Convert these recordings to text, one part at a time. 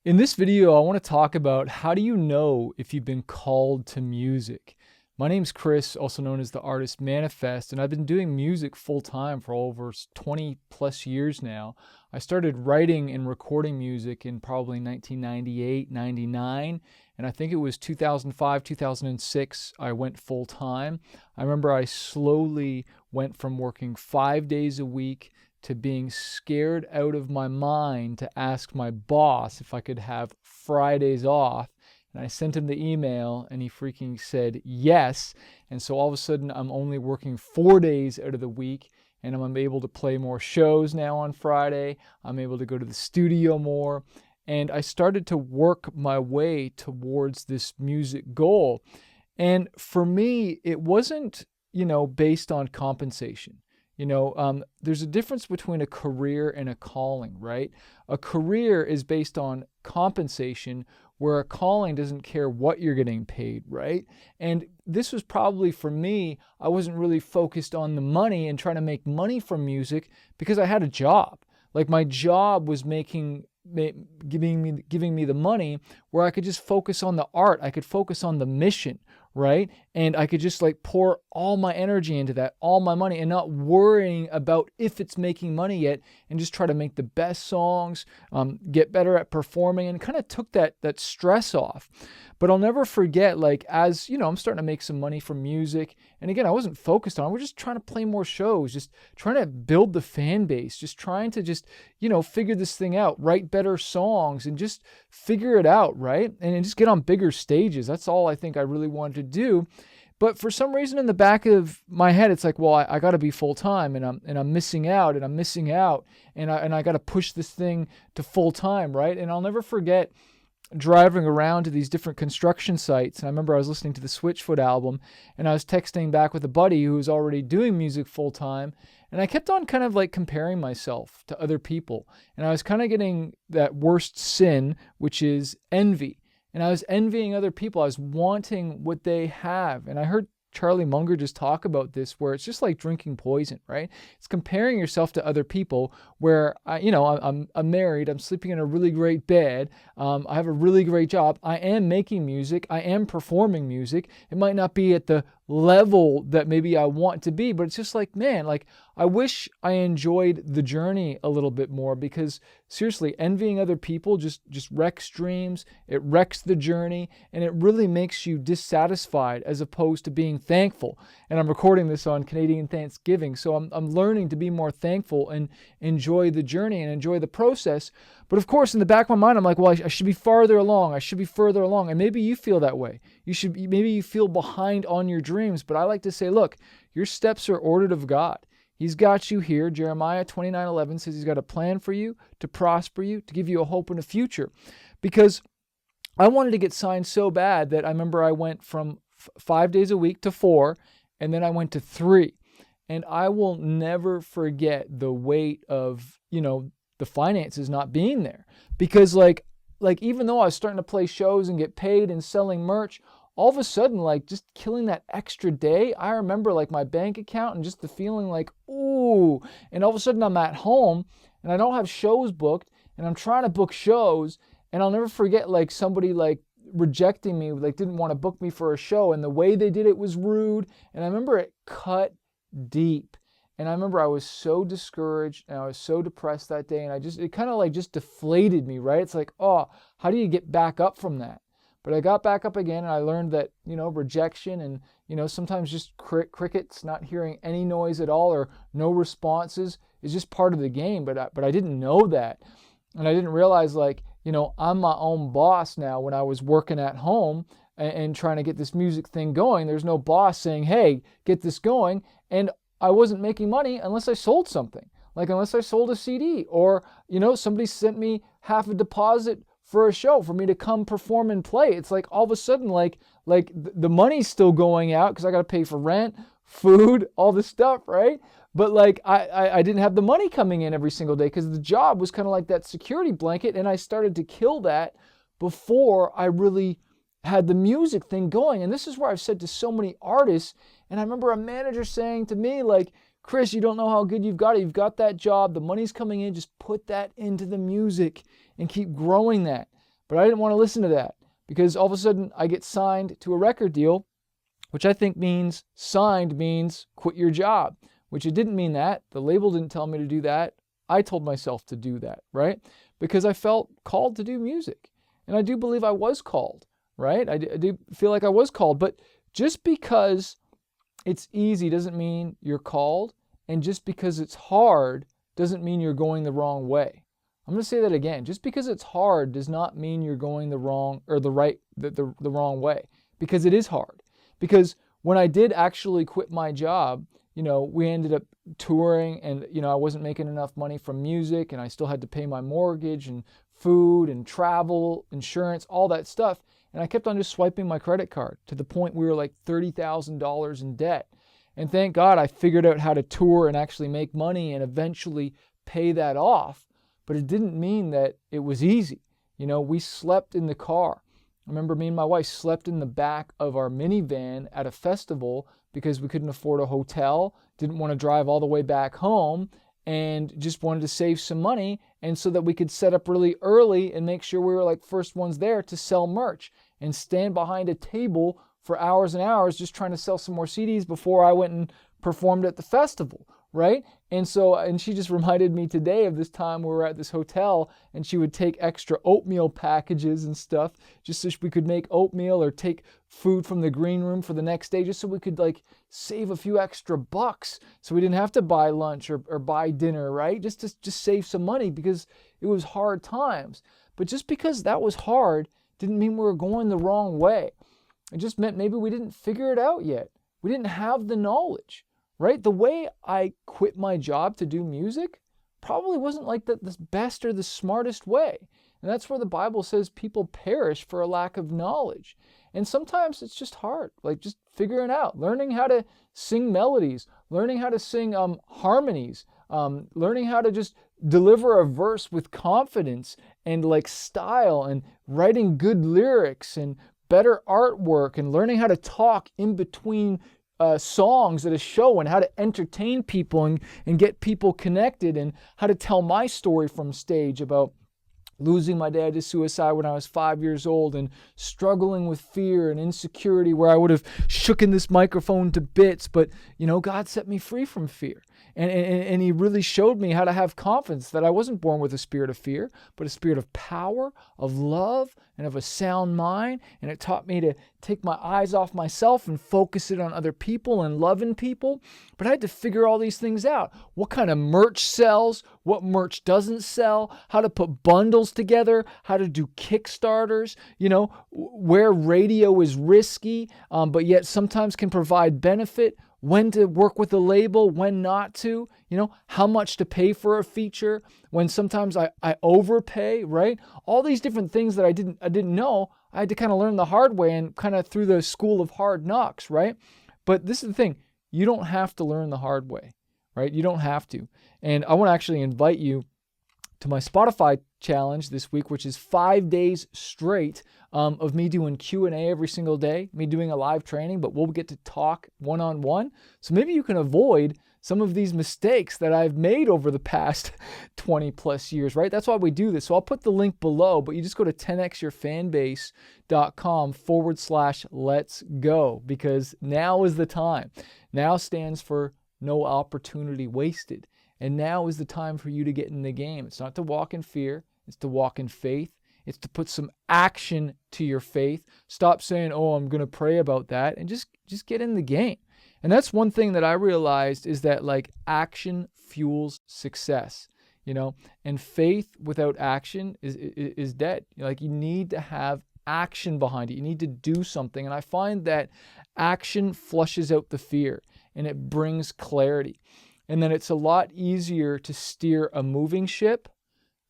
In this video, I want to talk about how do you know if you've been called to music. My name's Chris, also known as the artist Manafest, and I've been doing music full time for over 20 plus years now. I started writing and recording music in probably 1998, 99, and I think it was 2005, 2006 I went full time. I remember I slowly went from working 5 days a week to being scared out of my mind to ask my boss if I could have Fridays off. And I sent him the email and he freaking said yes. And so all of a sudden I'm only working 4 days out of the week and I'm able to play more shows now on Friday. I'm able to go to the studio more. And I started to work my way towards this music goal. And for me, it wasn't, based on compensation. There's a difference between a career and a calling, right? A career is based on compensation, where a calling doesn't care what you're getting paid, right? And this was probably for me, I wasn't really focused on the money and trying to make money from music because I had a job. Like my job was giving me the money where I could just focus on the art. I could focus on the mission, right? And I could just pour all my energy into that, all my money, and not worrying about if it's making money yet, and just try to make the best songs, get better at performing, and kind of took that stress off. But I'll never forget, as I'm starting to make some money from music, and again, I wasn't focused on it. We're just trying to play more shows, just trying to build the fan base, just trying to figure this thing out, write better songs, and just figure it out, right? And just get on bigger stages. That's all I think I really wanted to do. But for some reason in the back of my head, it's like, well, I got to be full time, and I'm missing out, and I got to push this thing to full time, right? And I'll never forget driving around to these different construction sites. And I remember I was listening to the Switchfoot album, and I was texting back with a buddy who was already doing music full time. And I kept on kind of comparing myself to other people. And I was kind of getting that worst sin, which is envy. And I was envying other people. I was wanting what they have. And I heard Charlie Munger just talk about this, where it's just like drinking poison, right? It's comparing yourself to other people where I'm married, I'm sleeping in a really great bed, I have a really great job, I am making music, I am performing music. It might not be at the level that maybe I want to be, but it's just I wish I enjoyed the journey a little bit more, because seriously, envying other people just wrecks dreams, it wrecks the journey, and it really makes you dissatisfied as opposed to being thankful. And I'm recording this on Canadian Thanksgiving, so I'm learning to be more thankful and enjoy the journey and enjoy the process. But of course, in the back of my mind, I'm like, well, I should be farther along. I should be further along. And maybe you feel that way. Maybe you feel behind on your dreams. But I like to say, look, your steps are ordered of God. He's got you here. Jeremiah 29:11 says he's got a plan for you, to prosper you, to give you a hope and a future. Because I wanted to get signed so bad that I remember I went from 5 days a week to 4, and then I went to 3. And I will never forget the weight of, the finances not being there. Because even though I was starting to play shows and get paid and selling merch, all of a sudden, just killing that extra day, I remember my bank account and just the feeling ooh, and all of a sudden I'm at home and I don't have shows booked and I'm trying to book shows, and I'll never forget somebody rejecting me, didn't want to book me for a show, and the way they did it was rude, and I remember it cut deep. And I remember I was so discouraged and I was so depressed that day, and it kind of just deflated me, right? It's oh, how do you get back up from that? But I got back up again, and I learned that, rejection and, sometimes just crickets, not hearing any noise at all or no responses is just part of the game. But I didn't know that. And I didn't realize I'm my own boss now. When I was working at home and trying to get this music thing going, there's no boss saying, hey, get this going. And I wasn't making money unless I sold something, unless I sold a CD, or, somebody sent me half a deposit for a show for me to come perform and play. It's all of a sudden, the money's still going out because I got to pay for rent, food, all this stuff, right? But I didn't have the money coming in every single day because the job was kind of like that security blanket, and I started to kill that before I really had the music thing going. And this is where I've said to so many artists, and I remember a manager saying to me, Chris, you don't know how good you've got it. You've got that job. The money's coming in. Just put that into the music and keep growing that. But I didn't want to listen to that because all of a sudden I get signed to a record deal, which I think means signed means quit your job, which it didn't mean that. The label didn't tell me to do that. I told myself to do that, right? Because I felt called to do music. And I do believe I was called, right? I do feel like I was called. But just because it's easy doesn't mean you're called. And just because it's hard doesn't mean you're going the wrong way. I'm going to say that again. Just because it's hard does not mean you're going the wrong or the wrong way, because it is hard. Because when I did actually quit my job, we ended up touring, and I wasn't making enough money from music, and I still had to pay my mortgage and food and travel, insurance, all that stuff. And I kept on just swiping my credit card to the point we were like $30,000 in debt. And thank God I figured out how to tour and actually make money and eventually pay that off. But it didn't mean that it was easy. We slept in the car. I remember me and my wife slept in the back of our minivan at a festival because we couldn't afford a hotel, didn't want to drive all the way back home, and just wanted to save some money, and so that we could set up really early and make sure we were like first ones there to sell merch and stand behind a table for hours and hours just trying to sell some more CDs before I went and performed at the festival, right? And she just reminded me today of this time we were at this hotel, and she would take extra oatmeal packages and stuff just so we could make oatmeal or take food from the green room for the next day, just so we could like save a few extra bucks so we didn't have to buy lunch or buy dinner, right? Just to save some money because it was hard times. But just because that was hard didn't mean we were going the wrong way. It just meant maybe we didn't figure it out yet. We didn't have the knowledge, right? The way I quit my job to do music probably wasn't like the best or the smartest way. And that's where the Bible says people perish for a lack of knowledge. And sometimes it's just hard, like just figuring out, learning how to sing melodies, learning how to sing harmonies, learning how to just deliver a verse with confidence and like style, and writing good lyrics and better artwork, and learning how to talk in between songs at a show, and how to entertain people and get people connected, and how to tell my story from stage about losing my dad to suicide when I was 5 years old, and struggling with fear and insecurity where I would have shooken this microphone to bits, but God set me free from fear. And he really showed me how to have confidence that I wasn't born with a spirit of fear, but a spirit of power, of love, and of a sound mind. And it taught me to take my eyes off myself and focus it on other people and loving people. But I had to figure all these things out. What kind of merch sells, what merch doesn't sell, how to put bundles together, how to do Kickstarters, where radio is risky, but yet sometimes can provide benefit, when to work with a label, when not to, how much to pay for a feature, when sometimes I overpay, right? All these different things that I didn't know, I had to kind of learn the hard way and kind of through the school of hard knocks, right? But this is the thing, you don't have to learn the hard way, right? You don't have to. And I want to actually invite you to my Spotify challenge this week, which is 5 days straight of me doing Q&A every single day, me doing a live training, but we'll get to talk one-on-one. So maybe you can avoid some of these mistakes that I've made over the past 20 plus years, right? That's why we do this. So I'll put the link below, but you just go to 10xyourfanbase.com/let's go, because now is the time. Now stands for no opportunity wasted. And now is the time for you to get in the game. It's not to walk in fear. It's to walk in faith. It's to put some action to your faith. Stop saying, oh, I'm going to pray about that, and just get in the game. And that's one thing that I realized is that like action fuels success, and faith without action is dead. Like you need to have action behind it. You need to do something. And I find that action flushes out the fear and it brings clarity. And then it's a lot easier to steer a moving ship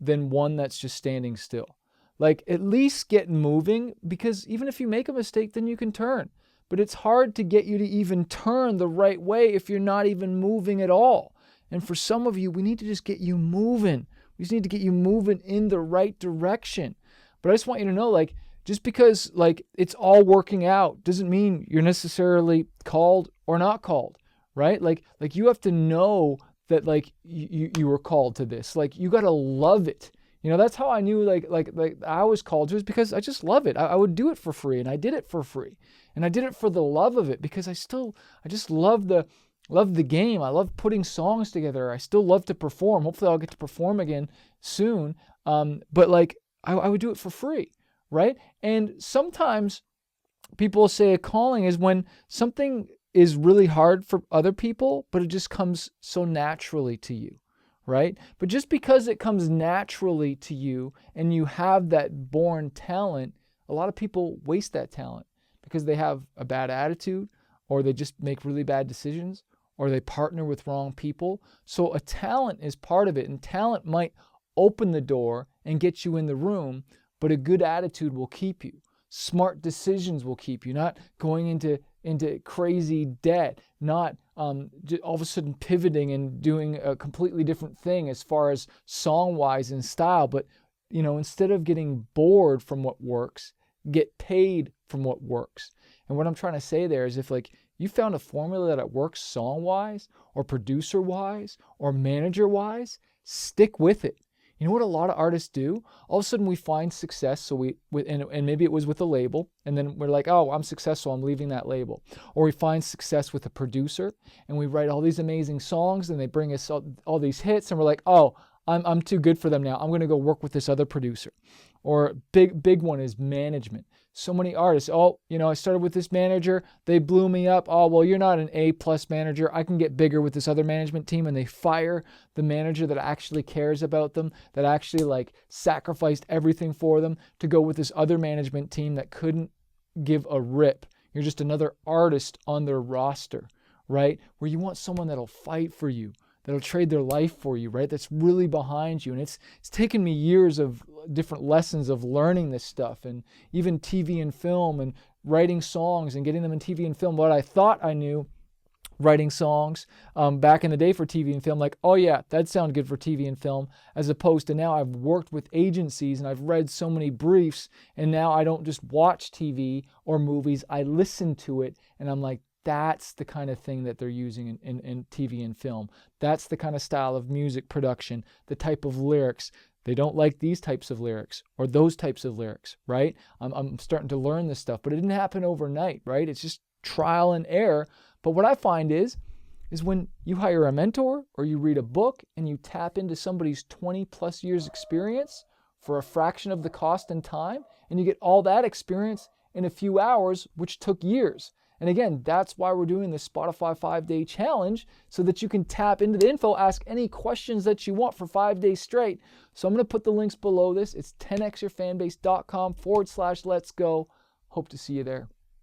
than one that's just standing still. Like at least get moving, because even if you make a mistake, then you can turn. But it's hard to get you to even turn the right way if you're not even moving at all. And for some of you, we need to just get you moving. We just need to get you moving in the right direction. But I just want you to know, like, just because like it's all working out doesn't mean you're necessarily called or not called. Right? Like you have to know that like you were called to this. Like you got to love it. That's how I knew like I was called to, is because I just love it. I would do it for free, and I did it for free. And I did it for the love of it, because I just love the game. I love putting songs together. I still love to perform. Hopefully I'll get to perform again soon. But like I would do it for free, right? And sometimes people say a calling is when something is really hard for other people, but it just comes so naturally to you, right? But just because it comes naturally to you and you have that born talent, a lot of people waste that talent because they have a bad attitude, or they just make really bad decisions, or they partner with wrong people. So a talent is part of it, and talent might open the door and get you in the room, but a good attitude will keep you. Smart decisions will keep you, not going into crazy debt, not all of a sudden pivoting and doing a completely different thing as far as song-wise and style. But, instead of getting bored from what works, get paid from what works. And what I'm trying to say there is, if like you found a formula that works song-wise or producer-wise or manager-wise, stick with it. You know what a lot of artists do? All of a sudden we find success, so and maybe it was with a label, and then we're like, oh, I'm successful, I'm leaving that label. Or we find success with a producer, and we write all these amazing songs, and they bring us all these hits, and we're like, oh, I'm too good for them now. I'm going to go work with this other producer. Or big one is management. So many artists, I started with this manager, they blew me up. Oh, well, you're not an A+ manager. I can get bigger with this other management team. And they fire the manager that actually cares about them, that actually like sacrificed everything for them, to go with this other management team that couldn't give a rip. You're just another artist on their roster, right? Where you want someone that'll fight for you, that'll trade their life for you, right? That's really behind you. And it's taken me years of different lessons of learning this stuff, and even TV and film, and writing songs and getting them in TV and film. What I thought I knew writing songs back in the day for TV and film, like, oh yeah, that'd sound good for TV and film, as opposed to now I've worked with agencies and I've read so many briefs, and now I don't just watch TV or movies, I listen to it, and I'm like, that's the kind of thing that they're using in TV and film. That's the kind of style of music production, the type of lyrics. They don't like these types of lyrics or those types of lyrics, right? I'm starting to learn this stuff, but it didn't happen overnight, right? It's just trial and error. But what I find is when you hire a mentor or you read a book and you tap into somebody's 20+ years experience for a fraction of the cost and time, and you get all that experience in a few hours, which took years. And again, that's why we're doing this Spotify 5-day challenge, so that you can tap into the info, ask any questions that you want for 5 days straight. So I'm going to put the links below this. It's 10xyourfanbase.com/let's go. Hope to see you there.